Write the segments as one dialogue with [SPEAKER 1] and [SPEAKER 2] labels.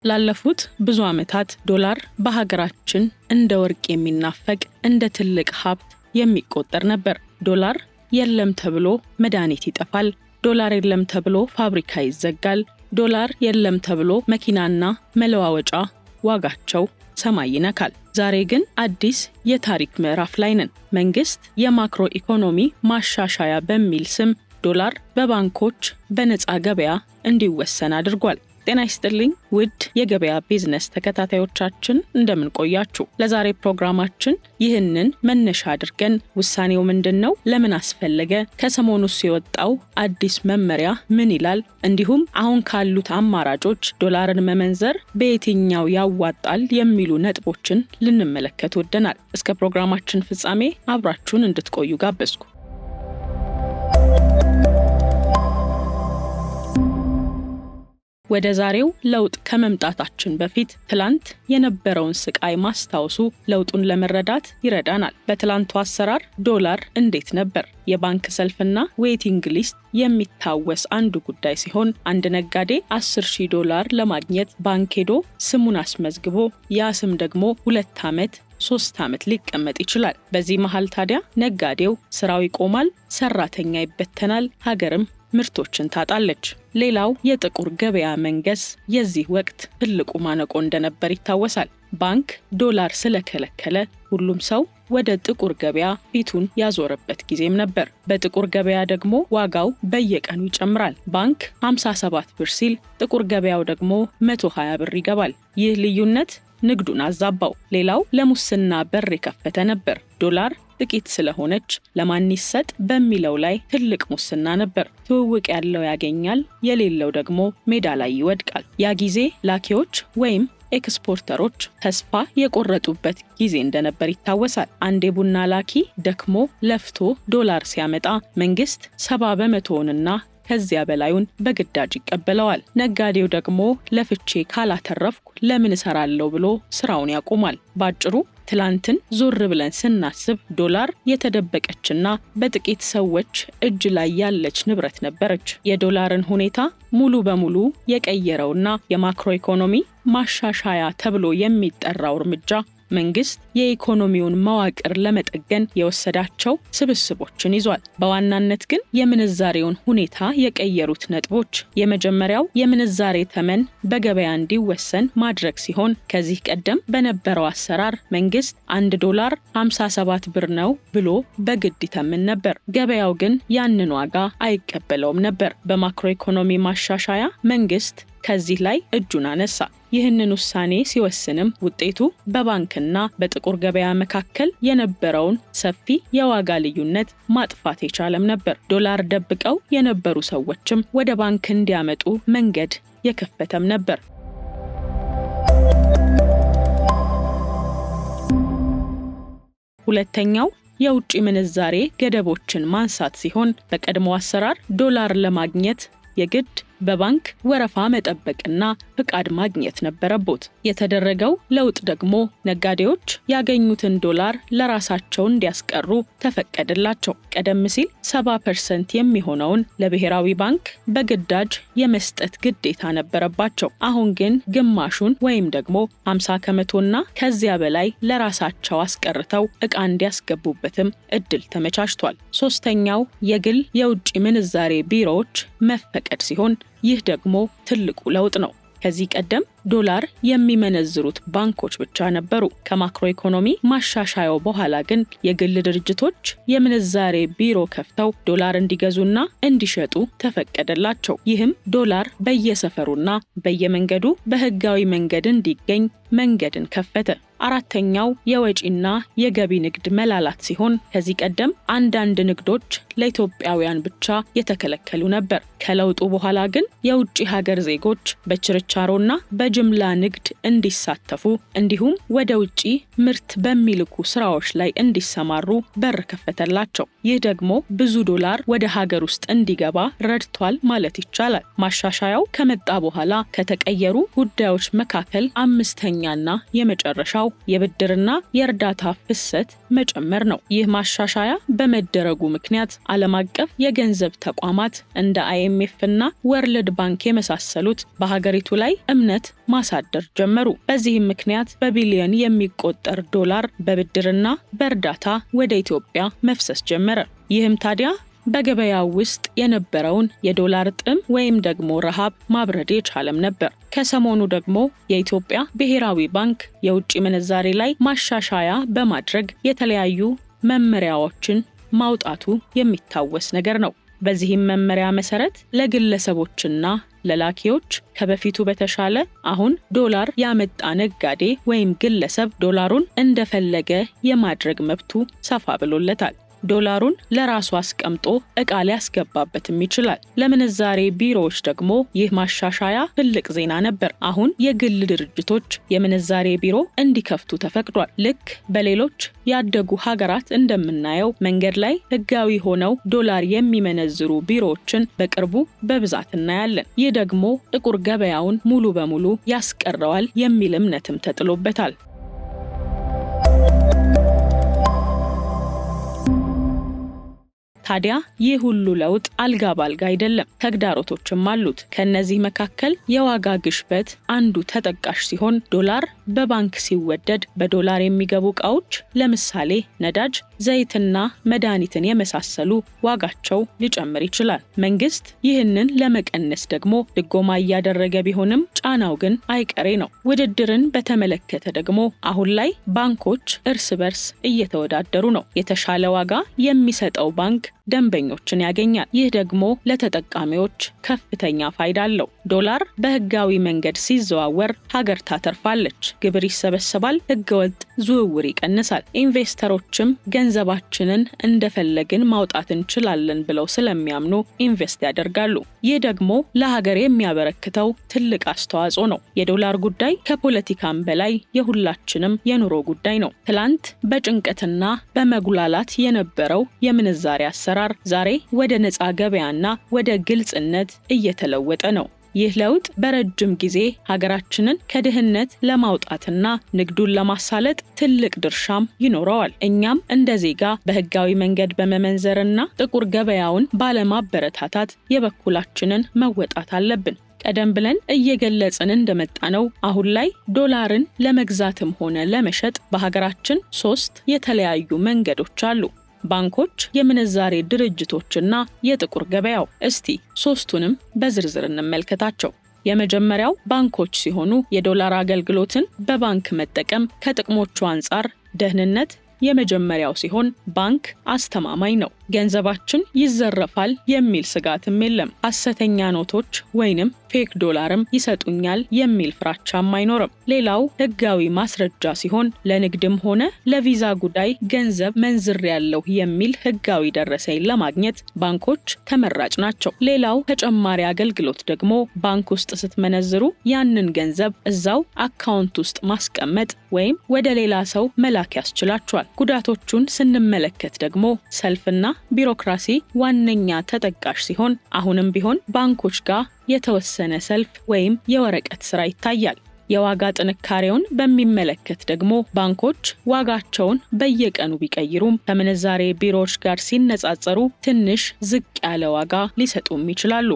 [SPEAKER 1] ላለፉት ብዙ ዓመታት ዶላር በሀገራችን እንደ ወርቅ የሚናፈቅ እንደ ትልቅ ሀብት የሚቆጠር ነበር። ዶላር የለም ተብሎ መድኃኒት ይጠፋል። ዶላር የለም ተብሎ ፋብሪካ ይዘጋል። ዶላር የለም ተብሎ መኪናና መለዋወጫ ዋጋቸው ሰማይ ይነካል። ዛሬ ግን አዲስ የታሪክ ምዕራፍ ላይ ነን። መንግስት የማክሮ ኢኮኖሚ ማሻሻያ በሚል ስም ዶላር በባንኮች በነፃ ገበያ እንዲወሰን አድርጓል። ጤና ይስጥልኝ ውድ የገበያ ቢዝነስ ተከታታዮቻችን እንደምን ቆያችሁ? ለዛሬ ፕሮግራማችን ይህንን መነሻ አድርገን ውሳኔው ምንድነው? ለምን አስፈለገ? ከሰሞኑስ የወጣው አዲስ መመሪያ ምን ይላል? እንዲሁም አሁን ካሉት አማራጮች ዶላርን መመንዘር በየትኛው ያዋጣል የሚሉ ነጥቦችን ልንመለከት ወደናል። እስከ ፕሮግራማችን ፍጻሜ አብራችሁን እንድትቆዩ ጋበዝኩ። ወደ ዛሬው ለውጥ ከመምጣታችን በፊት ትላንት የነበረውን ስቃይ ማስታወሱ ለውጡን ለመረዳት ይረዳናል። በትላንቱ አሰራር ዶላር እንዴት ነበር? የባንክ ሰልፍና ዌቲንግ ሊስት የሚታወስ አንዱ ጉዳይ ሲሆን አንድ ነጋዴ $10,000 ለማግኘት ባንክ ሄዶ ስሙን አስመዝግቦ ያ ስም ደግሞ 2 ዓመት 3 ዓመት ሊቀመጥ ይችላል። በዚህ መሃል ታዲያ ነጋዴው ስራው ይቆማል፣ ሰራተኛ ይበተናል፣ ሀገርም ምርቶችን ታጣለች። ሌላው የጥቁር ገበያ መንገስ የዚህ ወቅት ትልቁ ማነቆ እንደነበር ይታወሳል። ባንክ ዶላር ስለከለከለ ሁሉም ሰው ወደ ጥቁር ገበያ ፊቱን ያዞረበት ጊዜም ነበር። በጥቁር ገበያ ደግሞ ዋጋው በየቀኑ ይጨምራል። ባንክ 57 ብር ሲል ጥቁር ገበያው ደግሞ 120 ብር ይገባል። ይህ ልዩነት ንግዱን አዛባው። ሌላው ለሙስና በር የከፈተ ነበር። ዶላር ጥቂት ስለሆነች ለማን ይሰጥ በሚለው ላይ ትልቅ ሙስና ነበር። ትውውቅ ያለው ያገኛል፣ የሌለው ደግሞ ሜዳ ላይ ይወድቃል። ያ ጊዜ ላኪዎች ወይም ኤክስፖርተሮች ተስፋ የቆረጡበት ጊዜ እንደነበር ይታወሳል። አንድ የቡና ላኪ ደክሞ ለፍቶ ዶላር ሲያመጣ መንግስት 70%ና ከዚያ በላዩን በግዳጅ ይቀበለዋል። ነጋዴው ደግሞ ለፍቼ ካላተረፍኩ ለምን እሰራለሁ ብሎ ስራውን ያቆማል። ባጭሩ ትላንትን ዞር ብለን ስናስብ ዶላር የተደበቀችና በጥቂት ሰዎች እጅ ላይ ያለች ንብረት ነበረች። የዶላርን ሁኔታ ሙሉ በሙሉ የቀየረውና የማክሮ ኢኮኖሚ ማሻሻያ ተብሎ የሚጠራው እርምጃ መንግስት የኢኮኖሚውን መዋቅር ለመጠገን የወሰዳቸው ስብስቦችን ይዟል። በዋናነት ግን የምንዛሬውን ሁኔታ የቀየሩት ነጥቦች የመጀመሪያው የምንዛሬ ተመን በገበያ እንዲወሰን ማድረግ ሲሆን ከዚህ ቀደም በነበረው አሰራር መንግስት $1 57 ብር ነው ብሎ በግድ ይተምን ነበር። ገበያው ግን ያንን ዋጋ አይቀበለውም ነበር። በማክሮ ኢኮኖሚ ማሻሻያ መንግስት ከዚህ ላይ እጁን አነሳ። ይህንን ውሳኔ ሲወስንም ውጤቱ በባንክና በጥቁር ገበያ መካከል የነበረውን ሰፊ የዋጋ ልዩነት ማጥፋት የቻለም ነበር። ዶላር ደብቀው የነበሩ ሰዎችም ወደ ባንክ እንዲያመጡ መንገድ የከፈተም ነበር። ሁለተኛው የውጭ ምንዛሬ ገደቦችን ማንሳት ሲሆን በቀድሞ አሰራር ዶላር ለማግኘት የግድ በባንክ ወረፋ መጠበቅና ፍቃድ ማግኘት ነበረበት። የተደረገው ለውጥ ደግሞ ነጋዴዎች ያገኙትን ዶላር ለራሳቸው እንዲያስቀሩ ተፈቀደላቸው። ቀደም ሲል 70% የሚሆነውን ለብሔራዊ ባንክ በግዳጅ የመስጠት ግዴታ ነበረባቸው። አሁን ግን ግማሹን ወይም ደግሞ 50%ና ከዚያ በላይ ለራሳቸው አስቀርተው ዕቃ እንዲያስገቡበትም እድል ተመቻችቷል። ሶስተኛው የግል የውጭ ምንዛሬ ቢሮዎች መፈቀድ ሲሆን ይህ ደግሞ ትልቁ ለውጥ ነው። ከዚህ ቀደም ዶላር የሚመነዝሩት ባንኮች ብቻ ነበሩ። ከማክሮ ኢኮኖሚ ማሻሻያው በኋላ ግን የግል ድርጅቶች የምንዛሬ ቢሮ ከፍተው ዶላር እንዲገዙና እንዲሸጡ ተፈቀደላቸው። ይህም ዶላር በየሰፈሩና በየመንገዱ በህጋዊ መንገድ እንዲገኝ መንገድን ከፈተ። አራተኛው የወጪና የገቢ ንግድ መላላት ሲሆን ከዚህ ቀደም አንዳንድ ንግዶች ለኢትዮጵያውያን ብቻ የተከለከሉ ነበር። ከለውጡ በኋላ ግን የውጭ ሀገር ዜጎች በችርቻሮና በጅምላ ንግድ እንዲሳተፉ እንዲሁም ወደ ውጪ ምርት በሚልኩ ስራዎች ላይ እንዲሰማሩ በር ከፈተላቸው። ይህ ደግሞ ብዙ ዶላር ወደ ሀገር ውስጥ እንዲገባ ረድቷል ማለት ይቻላል። ማሻሻያው ከመጣ በኋላ ከተቀየሩ ጉዳዮች መካከል አምስተኛና የመጨረሻው የብድርና የእርዳታ ፍሰት መጨመር ነው። ይህ ማሻሻያ በመደረጉ ምክንያት ዓለም አቀፍ የገንዘብ ተቋማት እንደ IMF እና ወርልድ ባንክ የመሳሰሉት በሀገሪቱ ላይ እምነት ማሳደር ጀመሩ። በዚህም ምክንያት በቢሊዮን የሚቆጠር ዶላር በብድርና በእርዳታ ወደ ኢትዮጵያ መፍሰስ ጀመረ። ይህም ታዲያ በገበያው ውስጥ የነበረውን የዶላር ጥም ወይም ደግሞ ረሃብ ማብረድ የቻለም ነበር። ከሰሞኑ ደግሞ የኢትዮጵያ ብሔራዊ ባንክ የውጭ ምንዛሬ ላይ ማሻሻያ በማድረግ የተለያዩ መመሪያዎችን ማውጣቱ የሚታወስ ነገር ነው። በዚህም መመሪያ መሰረት ለግለሰቦችና ለላኪዎች ከበፊቱ በተሻለ አሁን ዶላር ያመጣ ነጋዴ ወይም ግለሰብ ዶላሩን እንደፈለገ የማድረግ መብቱ ሰፋ ብሎለታል። ዶላሩን ለራሱ አስቀምጦ ዕቃ ሊያስገባበትም ይችላል። ለምንዛሬ ቢሮዎች ደግሞ ይህ ማሻሻያ ትልቅ ዜና ነበር። አሁን የግል ድርጅቶች የምንዛሬ ቢሮ እንዲከፍቱ ተፈቅዷል። ልክ በሌሎች ያደጉ ሀገራት እንደምናየው መንገድ ላይ ሕጋዊ ሆነው ዶላር የሚመነዝሩ ቢሮዎችን በቅርቡ በብዛት እናያለን። ይህ ደግሞ ጥቁር ገበያውን ሙሉ በሙሉ ያስቀረዋል የሚል እምነትም ተጥሎበታል። ታዲያ ይህ ሁሉ ለውጥ አልጋ ባልጋ አይደለም፣ ተግዳሮቶችም አሉት። ከነዚህ መካከል የዋጋ ግሽበት አንዱ ተጠቃሽ ሲሆን ዶላር በባንክ ሲወደድ በዶላር የሚገቡ ዕቃዎች ለምሳሌ ነዳጅ፣ ዘይትና መድኃኒትን የመሳሰሉ ዋጋቸው ሊጨምር ይችላል። መንግስት ይህንን ለመቀነስ ደግሞ ድጎማ እያደረገ ቢሆንም ጫናው ግን አይቀሬ ነው። ውድድርን በተመለከተ ደግሞ አሁን ላይ ባንኮች እርስ በርስ እየተወዳደሩ ነው። የተሻለ ዋጋ የሚሰጠው ባንክ ደንበኞችን ያገኛል። ይህ ደግሞ ለተጠቃሚዎች ከፍተኛ ፋይዳ አለው። ዶላር በህጋዊ መንገድ ሲዘዋወር ሀገር ታተርፋለች፣ ግብር ይሰበሰባል፣ ህገወጥ ዝውውር ይቀንሳል። ኢንቨስተሮችም ገንዘባችንን እንደፈለግን ማውጣት እንችላለን ብለው ስለሚያምኑ ኢንቨስት ያደርጋሉ። ይህ ደግሞ ለሀገር የሚያበረክተው ትልቅ አስተዋጽኦ ነው። የዶላር ጉዳይ ከፖለቲካም በላይ የሁላችንም የኑሮ ጉዳይ ነው። ትላንት በጭንቀትና በመጉላላት የነበረው የምንዛሬ አሰራር ዛሬ ወደ ነፃ ገበያና ወደ ግልጽነት እየተለወጠ ነው። ይህ ለውጥ በረጅም ጊዜ ሀገራችንን ከድህነት ለማውጣትና ንግዱን ለማሳለጥ ትልቅ ድርሻም ይኖረዋል። እኛም እንደ ዜጋ በህጋዊ መንገድ በመመንዘርና ጥቁር ገበያውን ባለማበረታታት የበኩላችንን መወጣት አለብን። ቀደም ብለን እየገለጽን እንደመጣነው አሁን ላይ ዶላርን ለመግዛትም ሆነ ለመሸጥ በሀገራችን 3 የተለያዩ መንገዶች አሉ። ባንኮች፣ የምንዛሬ ድርጅቶችና የጥቁር ገበያው። እስቲ 3ቱንም በዝርዝር እንመልከታቸው። የመጀመሪያው ባንኮች ሲሆኑ የዶላር አገልግሎትን በባንክ መጠቀም ከጥቅሞቹ አንጻር ደህንነት የመጀመሪያው ሲሆን ባንክ አስተማማኝ ነው። ገንዘባችን ይዘረፋል የሚል ስጋትም የለም። ሐሰተኛ ኖቶች ወይንም ፌክ ዶላርም ይሰጡኛል የሚል ፍራቻም አይኖርም። ሌላው ህጋዊ ማስረጃ ሲሆን ለንግድም ሆነ ለቪዛ ጉዳይ ገንዘብ መንዝሬያለሁ የሚል ህጋዊ ደረሰኝ ለማግኘት ባንኮች ተመራጭ ናቸው። ሌላው ተጨማሪ አገልግሎት ደግሞ ባንክ ውስጥ ስትመነዝሩ ያንን ገንዘብ እዛው አካውንት ውስጥ ማስቀመጥ ወይም ወደ ሌላ ሰው መላክ ያስችላቸዋል። ጉዳቶቹን ስንመለከት ደግሞ ሰልፍና ቢሮክራሲ ዋነኛ ተጠቃሽ ሲሆን አሁንም ቢሆን ባንኮች ጋር የተወሰነ ሰልፍ ወይም የወረቀት ስራ ይታያል። የዋጋ ጥንካሬውን በሚመለከት ደግሞ ባንኮች ዋጋቸውን በየቀኑ ቢቀይሩም ከምንዛሬ ቢሮዎች ጋር ሲነጻጸሩ ትንሽ ዝቅ ያለ ዋጋ ሊሰጡም ይችላሉ።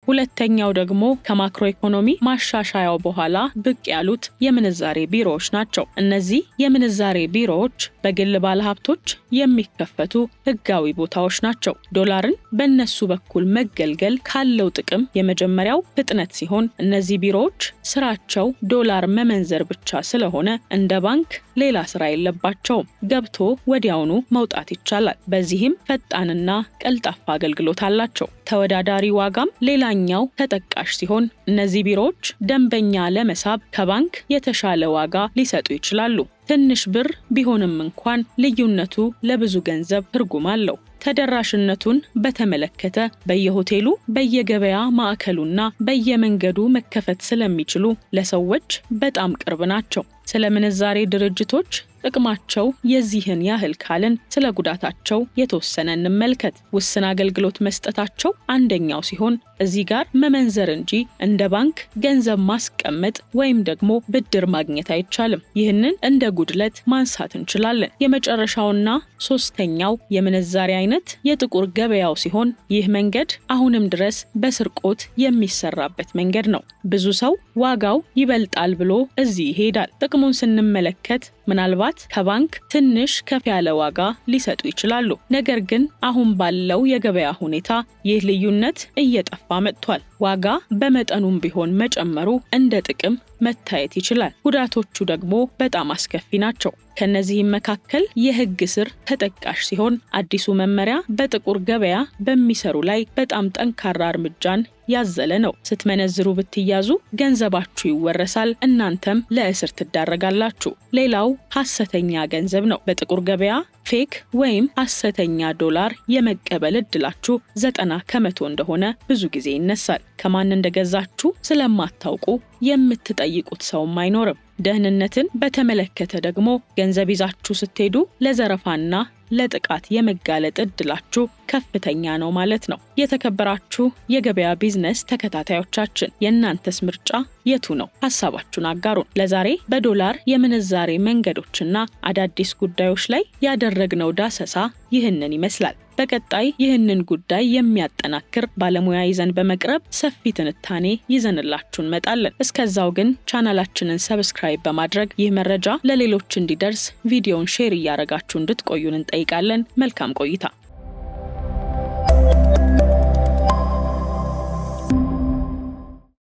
[SPEAKER 1] ሁለተኛው ደግሞ ከማክሮ ኢኮኖሚ ማሻሻያው በኋላ ብቅ ያሉት የምንዛሬ ቢሮዎች ናቸው። እነዚህ የምንዛሬ ቢሮዎች በግል ባለሀብቶች የሚከፈቱ ህጋዊ ቦታዎች ናቸው። ዶላርን በእነሱ በኩል መገልገል ካለው ጥቅም የመጀመሪያው ፍጥነት ሲሆን እነዚህ ቢሮዎች ስራቸው ዶላር መመንዘር ብቻ ስለሆነ እንደ ባንክ ሌላ ስራ የለባቸውም። ገብቶ ወዲያውኑ መውጣት ይቻላል። በዚህም ፈጣንና ቀልጣፋ አገልግሎት አላቸው። ተወዳዳሪ ዋጋም ሌላኛው ተጠቃሽ ሲሆን እነዚህ ቢሮዎች ደንበኛ ለመሳብ ከባንክ የተሻለ ዋጋ ሊሰጡ ይችላሉ። ትንሽ ብር ቢሆንም እንኳን ልዩነቱ ለብዙ ገንዘብ ትርጉም አለው። ተደራሽነቱን በተመለከተ በየሆቴሉ፣ በየገበያ ማዕከሉና በየመንገዱ መከፈት ስለሚችሉ ለሰዎች በጣም ቅርብ ናቸው። ስለ ምንዛሬ ድርጅቶች ጥቅማቸው የዚህን ያህል ካልን ስለ ጉዳታቸው የተወሰነ እንመልከት። ውስን አገልግሎት መስጠታቸው አንደኛው ሲሆን እዚህ ጋር መመንዘር እንጂ እንደ ባንክ ገንዘብ ማስቀመጥ ወይም ደግሞ ብድር ማግኘት አይቻልም። ይህንን እንደ ጉድለት ማንሳት እንችላለን። የመጨረሻውና ሶስተኛው የምንዛሬ አይነት የጥቁር ገበያው ሲሆን ይህ መንገድ አሁንም ድረስ በስርቆት የሚሰራበት መንገድ ነው። ብዙ ሰው ዋጋው ይበልጣል ብሎ እዚህ ይሄዳል። ጥቅሙን ስንመለከት ምናልባት ከባንክ ትንሽ ከፍ ያለ ዋጋ ሊሰጡ ይችላሉ። ነገር ግን አሁን ባለው የገበያ ሁኔታ ይህ ልዩነት እየጠፋ መጥቷል። ዋጋ በመጠኑም ቢሆን መጨመሩ እንደ ጥቅም መታየት ይችላል። ጉዳቶቹ ደግሞ በጣም አስከፊ ናቸው። ከነዚህም መካከል የሕግ ስር ተጠቃሽ ሲሆን አዲሱ መመሪያ በጥቁር ገበያ በሚሰሩ ላይ በጣም ጠንካራ እርምጃን ያዘለ ነው። ስትመነዝሩ ብትያዙ ገንዘባችሁ ይወረሳል፣ እናንተም ለእስር ትዳረጋላችሁ። ሌላው ሐሰተኛ ገንዘብ ነው። በጥቁር ገበያ ፌክ ወይም ሐሰተኛ ዶላር የመቀበል እድላችሁ 90% እንደሆነ ብዙ ጊዜ ይነሳል። ከማን እንደገዛችሁ ስለማታውቁ የምትጠይቁት ሰውም አይኖርም። ደህንነትን በተመለከተ ደግሞ ገንዘብ ይዛችሁ ስትሄዱ ለዘረፋና ለጥቃት የመጋለጥ እድላችሁ ከፍተኛ ነው ማለት ነው። የተከበራችሁ የገበያ ቢዝነስ ተከታታዮቻችን የእናንተስ ምርጫ የቱ ነው? ሐሳባችሁን አጋሩን። ለዛሬ በዶላር የምንዛሬ መንገዶችና አዳዲስ ጉዳዮች ላይ ያደረግነው ዳሰሳ ይህንን ይመስላል። በቀጣይ ይህንን ጉዳይ የሚያጠናክር ባለሙያ ይዘን በመቅረብ ሰፊ ትንታኔ ይዘንላችሁ እንመጣለን። እስከዛው ግን ቻናላችንን ሰብስክራይብ በማድረግ ይህ መረጃ ለሌሎች እንዲደርስ ቪዲዮውን ሼር እያደረጋችሁ እንድትቆዩን እንጠይቃለን። መልካም ቆይታ።